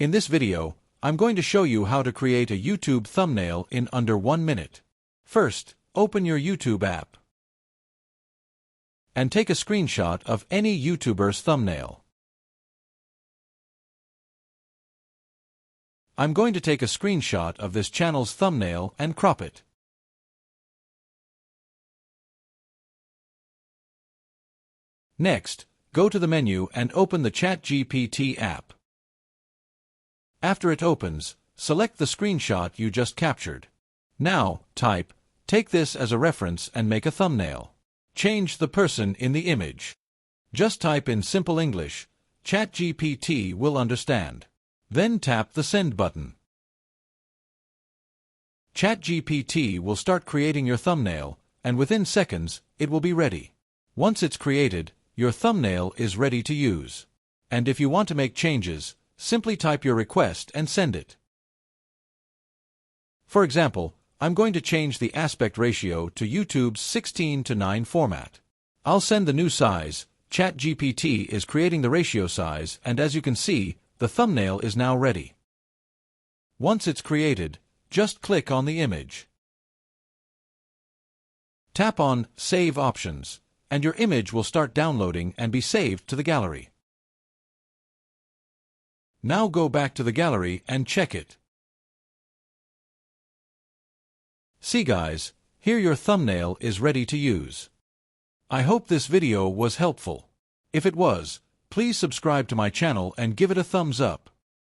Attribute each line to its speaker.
Speaker 1: In this video, I'm going to show you how to create a YouTube thumbnail in under 1 minute. First, open your YouTube app and take a screenshot of any YouTuber's thumbnail. I'm going to take a screenshot of this channel's thumbnail and crop it. Next, go to the menu and open the ChatGPT app. After it opens, select the screenshot you just captured. Now, take this as a reference and make a thumbnail. Change the person in the image. Just type in simple English. ChatGPT will understand. Then tap the Send button. ChatGPT will start creating your thumbnail, and within seconds, it will be ready. Once it's created, your thumbnail is ready to use. And if you want to make changes, simply type your request and send it. For example, I'm going to change the aspect ratio to YouTube's 16:9 format. I'll send the new size. ChatGPT is creating the ratio size, and as you can see, the thumbnail is now ready. Once it's created, just click on the image. Tap on Save Options, and your image will start downloading and be saved to the gallery. Now go back to the gallery and check it. See guys, here your thumbnail is ready to use. I hope this video was helpful. If it was, please subscribe to my channel and give it a thumbs up.